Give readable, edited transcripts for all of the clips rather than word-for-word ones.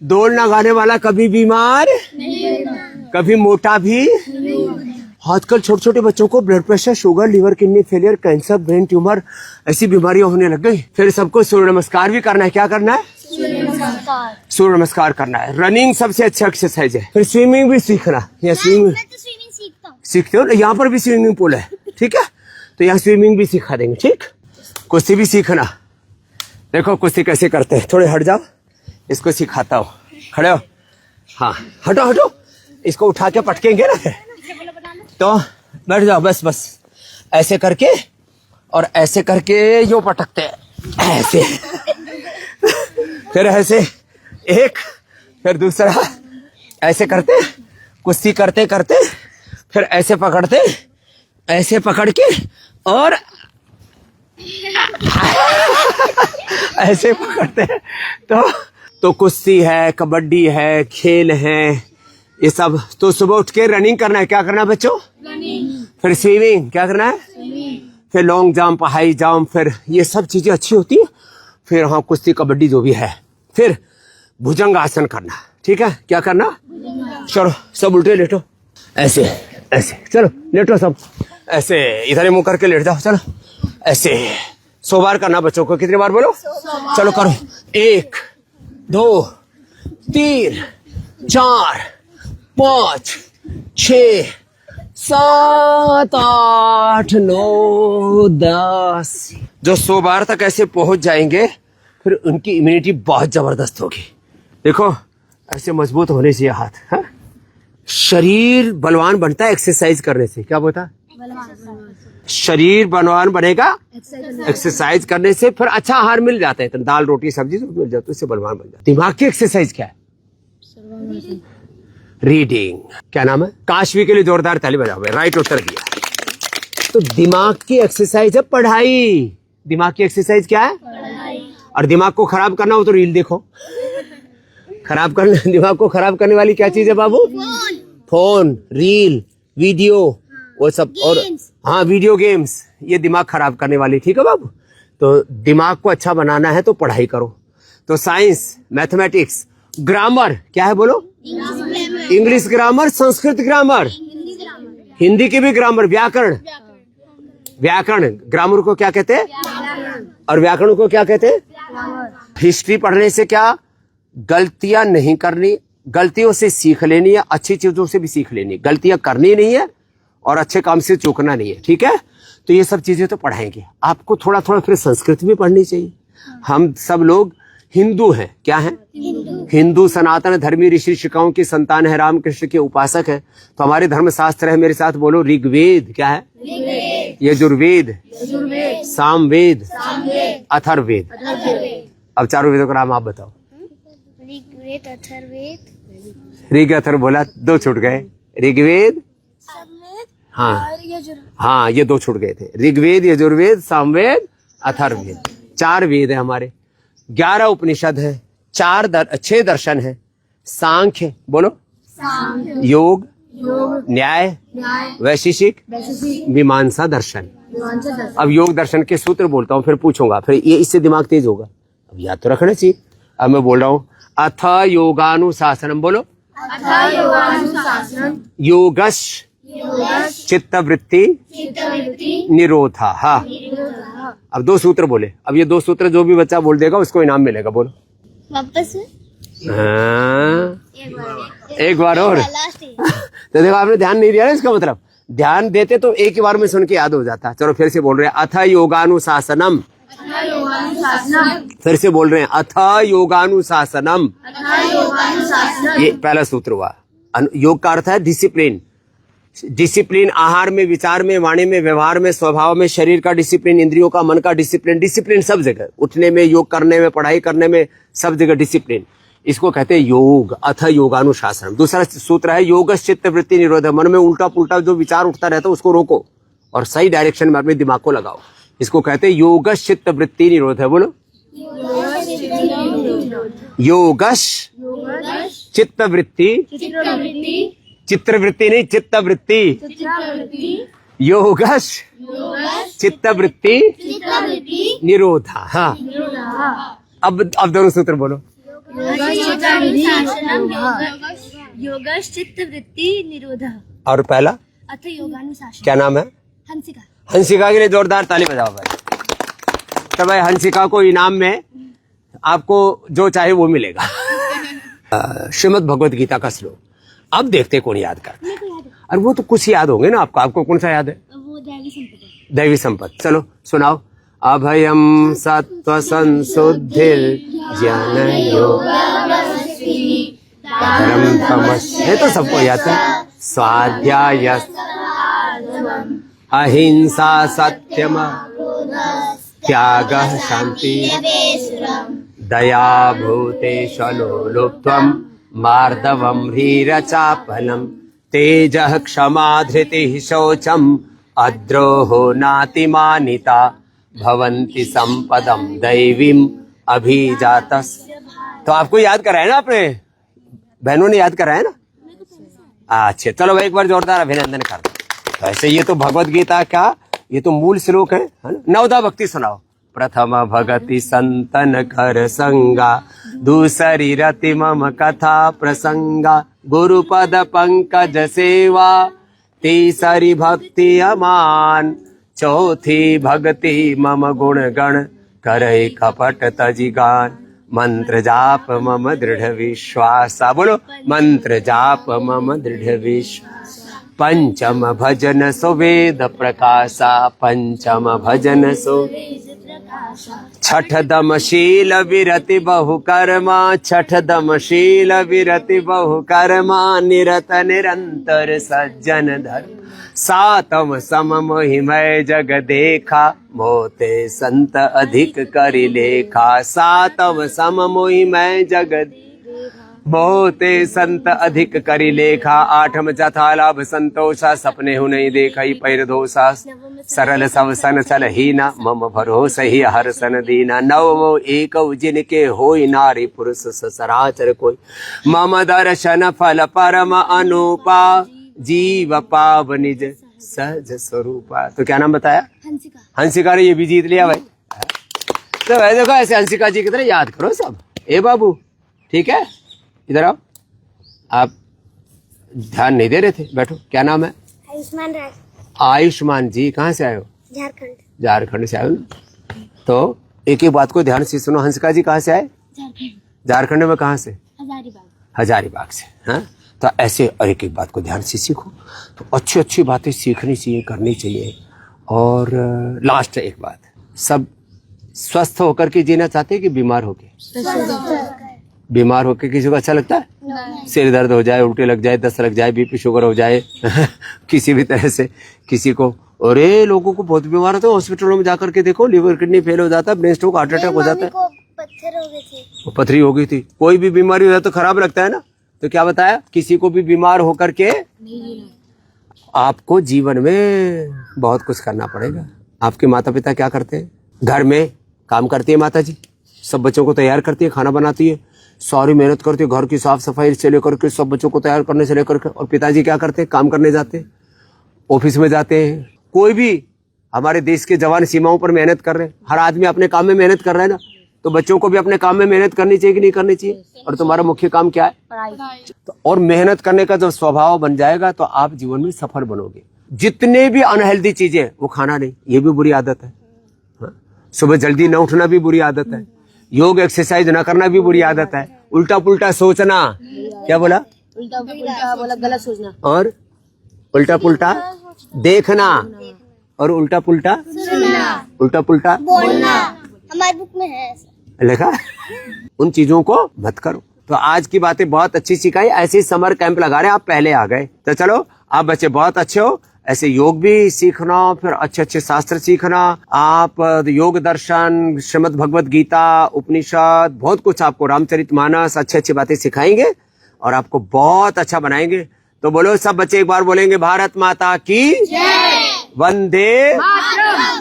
दौड़ ना गाने वाला कभी बीमार नहीं, कभी मोटा भी। आजकल छोटे छोटे बच्चों को blood pressure, sugar, liver, kidney failure, cancer, brain tumour ऐसी बीमारियां होने लग गई। फिर सबको सूर्य नमस्कार भी करना है। क्या करना है? सूर्य नमस्कार करना है। रनिंग सबसे अच्छा एक्सरसाइज है। फिर स्विमिंग भी सीखना। यहाँ स्विमिंग सीखते हो ना, यहाँ पर भी स्विमिंग पूल है, ठीक है, तो यहाँ स्विमिंग भी सिखा देंगे। ठीक, कुश्ती भी सीखना। देखो कुश्ती कैसे करते हैं, थोड़े हट जाओ, इसको सिखाता हूँ। खड़े हो, हाँ हटो हटो, इसको उठा के पटकेंगे ना, तो बैठ जाओ, बस बस ऐसे करके और ऐसे करके यो पटकते हैं ऐसे फिर ऐसे एक, फिर दूसरा, ऐसे करते, कुश्ती करते करते फिर ऐसे पकड़ते, ऐसे पकड़ के और ऐसे पकड़ते हैं। तो कुश्ती है, कबड्डी है, खेल है, ये सब। तो सुबह उठ के रनिंग करना है। क्या करना है बच्चों? रनिंग। फिर स्विमिंग। क्या करना है? स्विमिंग। फिर लॉन्ग जंप, हाई जंप, फिर ये सब चीजें अच्छी होती है। फिर हाँ कुश्ती, कबड्डी जो भी है। फिर भुजंग आसन करना, ठीक है। क्या करना? चलो सब उल्टे लेटो, ऐसे ऐसे, चलो लेटो सब ऐसे, इधर ही मुंह करके लेट जाओ। चलो ऐसे 100 बार करना बच्चों को। कितनी बार बोलो? 100 बार। चलो करो, 1 2 3 4 5 6 7 8 9 10। जो 100 बार तक ऐसे पहुंच जाएंगे फिर उनकी इम्यूनिटी बहुत जबरदस्त होगी। देखो ऐसे मजबूत होने से हाथ, है? शरीर बलवान बनता है एक्सरसाइज करने से। क्या बोलता? शरीर बलवान बनेगा एक्सरसाइज करने से। फिर अच्छा आहार मिल जाता है, तो दाल रोटी सब्जी सब मिल जाता है, उससे बलवान बन जाता है। दिमाग की एक्सरसाइज क्या है? रीडिंग। क्या नाम है? काशवी के लिए जोरदार ताली बजाओ। राइट उत्तर दिया। तो दिमाग की एक्सरसाइज है पढ़ाई। दिमाग की एक्सरसाइज क्या है? पढ़ाई। और दिमाग को खराब करना हो तो रील देखो। खराब करने, दिमाग को खराब करने वाली क्या चीज है बाबू? फोन, रील, वीडियो, वो सब। और हाँ वीडियो गेम्स, ये दिमाग खराब करने वाली। ठीक है बाबू। तो दिमाग को अच्छा बनाना है तो पढ़ाई करो। तो साइंस, मैथमेटिक्स, ग्रामर। क्या है बोलो? English grammar, Sanskrit grammar, Hindi की भी ग्रामर, व्याकरण। व्याकरण, ग्रामर को क्या कहते हैं? और व्याकरण को क्या कहते हैं? हिस्ट्री पढ़ने से क्या? गलतियां नहीं करनी, गलतियों से सीख लेनी है, अच्छी चीजों से भी सीख लेनी है। गलतियां करनी नहीं है और अच्छे काम से चूकना नहीं है। ठीक है, तो ये सब चीजें तो पढ़ाएंगे आपको। थोड़ा थोड़ा फिर संस्कृत भी पढ़नी चाहिए। हम सब लोग हिंदू हैं। क्या है? हिंदू सनातन धर्मी ऋषि ऋषिकाओं की संतान है, रामकृष्ण के उपासक है। तो हमारे धर्म शास्त्र है, मेरे साथ बोलो, ऋग्वेद। क्या है? यजुर्वेद, सामवेद, अथर्ववेद। अब चारों वेदों का नाम आप बताओ। ऋग्वेद, अथर्ववेद। ऋग अथर्व बोला, 2 छूट गए। ऋग्वेद, हाँ हाँ, ये 2 छूट गए थे। ऋग्वेद, यजुर्वेद, सामवेद, अथर्ववेद। 4 वेद है हमारे, 11 उपनिषद है, 6 दर्शन है। सांख्य बोलो, योग, न्याय, वैशेषिक, मीमांसा दर्शन। अब योग दर्शन के सूत्र बोलता हूँ, फिर पूछूंगा, फिर ये इससे दिमाग तेज होगा। अब याद तो रखना चाहिए। अब मैं बोल रहा हूँ, अथ योगानुशासनम। बोलो, योगश चित्तवृत्ति निरोधा। हाँ, अब 2 सूत्र बोले। अब ये 2 सूत्र जो भी बच्चा बोल देगा उसको इनाम मिलेगा। बोलो वापस। एक बार और। तो देखो आपने ध्यान नहीं दिया ना, इसका मतलब ध्यान देते तो एक ही बार में सुन के याद हो जाता। चलो फिर से बोल रहे हैं, अथ योगानुशासनम। फिर से बोल रहे हैं, अथ योगानुशासनम। ये पहला सूत्र हुआ। योग का अर्थ है डिसिप्लिन। डिसिप्लिन आहार में, विचार में, वाणी में, व्यवहार में, स्वभाव में, शरीर का डिसिप्लिन, इंद्रियों का, मन का डिसिप्लिन। डिसिप्लिन सब जगह, उठने में, योग करने में, पढ़ाई करने में, सब जगह डिसिप्लिन। इसको कहते हैं योग। अथ योगानुशासन। दूसरा सूत्र है योगश चित्तवृत्ति निरोध। मन में उल्टा पुल्टा जो विचार उठता रहता है उसको रोको और सही डायरेक्शन में अपने दिमाग को लगाओ। इसको कहते हैं योगश चित्तवृत्ति निरोध है। बोलो, योगश चित्तवृत्ति, चित्रवृत्ति नहीं, चित्तवृत्ति। योगश चित्तवृत्ति निरोधा। हाँ, अब दोनों सूत्र बोलो। योगश्चित्तवृत्ति निरोधः। और पहला अथ योगानुशासन। क्या नाम है? हंसिका। हंसिका के लिए जोरदार ताली बजाओ भाई। तो भाई हंसिका को इनाम में आपको जो चाहे वो मिलेगा। श्रीमद् भगवत गीता का श्लोक अब देखते कौन याद करता है। और वो तो कुछ याद होंगे ना आपको। आपको कौन सा याद है? वो दैवी संपदा। दैवी संपत्ति। चलो सुनाओ। अभयम सत्व संशुद्धिर ज्ञान धर्म तमस्य। ये तो सबको याद है। स्वाध्याय अहिंसा सत्यम त्यागः शांति दया भूतेषु लुप्त्वं मार्दवं ह्रीरचापलं तेजः क्षमा धृतिः शौचम् अद्रोहो नातिमानिता भवन्ति संपदं दैवीम् अभिजातस्। तो आपको याद कराया ना आपने? बहनों ने याद कराया ना? अच्छा चलो भाई एक बार जोरदार अभिनंदन कर दो। तो ऐसे ये तो भगवत गीता का ये तो मूल श्लोक है ना? नवदा भक्ति सुनाओ। प्रथम भगति संतन कर संगा दूसरी रति मम कथा प्रसंगा गुरुपद पंकज सेवा तीसरी भक्ति अमान चौथी भक्ति मम गुण गण करे कपट तजिगान मंत्र जाप मम दृढ़ विश्वास। बोलो मंत्र जाप मम दृढ़ विश्वास। पंचम भजन सुवेद प्रकाशा पंचम भजन सु छठ दम शील विरति बहु कर्मा छठ दम शील विरति बहु कर्मा निरत निरंतर सज्जन धर्म सातम सम मोहिमय जग देखा मोते संत अधिक करि लेखा। सातम सम मोहिमय जग बहुते संत अधिक करि लेखा। आठम जथा लाभ संतोषा सपने हु नहीं देखा पैर दोषा सरल सब सन चल हीना मम भरोस ही हर सन दीना। नवमो एक जिनके होई नारी पुरुष सचराचर कोई मम दर्शन फल परम अनुपा जीव पाव निज सहज स्वरूपा। तो क्या नाम बताया? हंसिका। हंसिका ने ये भी जीत लिया भाई। तो भाई देखो ऐसे हंसिका जी की तरह याद करो सब। ए बाबू ठीक है इधर आओ। आप ध्यान नहीं दे रहे थे, बैठो। क्या नाम है? आयुष्मान राज। आयुष्मान जी कहाँ से आए हो? झारखंड। झारखंड से आए हो ना? तो एक एक बात को ध्यान से सुनो। हंसिका जी कहाँ से आए? झारखंड। झारखंड में कहाँ से? हजारीबाग। हजारीबाग से। हाँ तो ऐसे और एक एक बात को ध्यान से सीखो। तो अच्छी अच्छी बातें सीखनी चाहिए, करनी चाहिए। और लास्ट एक बात, सब स्वस्थ होकर के जीना चाहते हैं कि बीमार होके? बीमार होके किसी को अच्छा लगता है? सिर दर्द हो जाए, उल्टी लग जाए, दस्त लग जाए, बीपी शुगर हो जाए किसी भी तरह से किसी को। और ये लोगों को बहुत बीमार होते हैं, हॉस्पिटलों में जाकर के देखो लिवर किडनी फेल हो जाता है, ब्रेन स्ट्रोक हार्ट अटैक हो जाता है। पत्थर हो गए थे। पथरी हो गई थी। कोई भी बीमारी हो जाए तो खराब लगता है ना। तो क्या बताया? किसी को भी बीमार होकर के आपको जीवन में बहुत कुछ करना पड़ेगा। आपके माता पिता क्या करते हैं? घर में काम करती है माता जी, सब बच्चों को तैयार करती है, खाना बनाती है, सारी मेहनत करती है, घर की साफ सफाई से लेकर के सब बच्चों को तैयार करने से लेकर के। और पिताजी क्या करते हैं? काम करने जाते हैं, ऑफिस में जाते हैं। कोई भी हमारे देश के जवान सीमाओं पर मेहनत कर रहे हैं। हर आदमी अपने काम में मेहनत कर रहा है ना। तो बच्चों को भी अपने काम में मेहनत करनी चाहिए कि नहीं करनी चाहिए? और तुम्हारा मुख्य काम क्या है? पढ़ाई। तो और मेहनत करने का जब स्वभाव बन जाएगा तो आप जीवन में सफल बनोगे। जितने भी अनहेल्दी चीजें, वो खाना नहीं, ये भी बुरी आदत है। सुबह जल्दी न उठना भी बुरी आदत है। योग एक्सरसाइज न करना भी बुरी आदत है। उल्टा पुल्टा सोचना, क्या बोला? उल्टा पुल्टा बोला, गलत सोचना। और उल्टा पुल्टा देखना, और उल्टा पुल्टा उल्टा पुल्टा बोलना। हमारी बुक में है ऐसा लिखा। उन चीजों को मत करो। तो आज की बातें बहुत अच्छी सिखाई। ऐसे ही समर कैंप लगा रहे, आप पहले आ गए। तो चलो आप बच्चे बहुत अच्छे हो। ऐसे योग भी सीखना, फिर अच्छे अच्छे शास्त्र सीखना। आप योग दर्शन, श्रीमद् भगवत गीता, उपनिषद, बहुत कुछ आपको, रामचरितमानस, अच्छी अच्छी बातें सिखाएंगे और आपको बहुत अच्छा बनाएंगे। तो बोलो सब बच्चे एक बार बोलेंगे भारत माता की वंदे।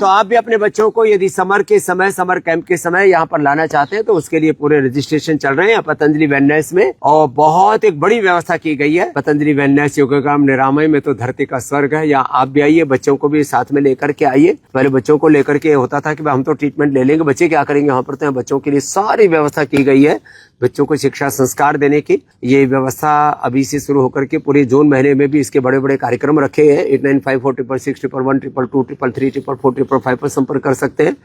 तो आप भी अपने बच्चों को यदि समर के समय, समर कैंप के समय यहाँ पर लाना चाहते हैं तो उसके लिए पूरे रजिस्ट्रेशन चल रहे हैं पतंजलि वेलनेस में। और बहुत एक बड़ी व्यवस्था की गई है पतंजलि वेलनेस योगग्राम निरामय में। तो धरती का स्वर्ग है। यहाँ आप भी आइए, बच्चों को भी साथ में लेकर के आइए। पहले बच्चों को लेकर के होता था कि हम तो ट्रीटमेंट ले लेंगे, बच्चे क्या करेंगे। यहाँ पर तो बच्चों के लिए सारी व्यवस्था की गई है। बच्चों को शिक्षा संस्कार देने की ये व्यवस्था अभी से शुरू होकर के पूरे जून महीने में भी इसके बड़े बड़े कार्यक्रम रखे हैं। 89546611112233344455 पर संपर्क कर सकते हैं।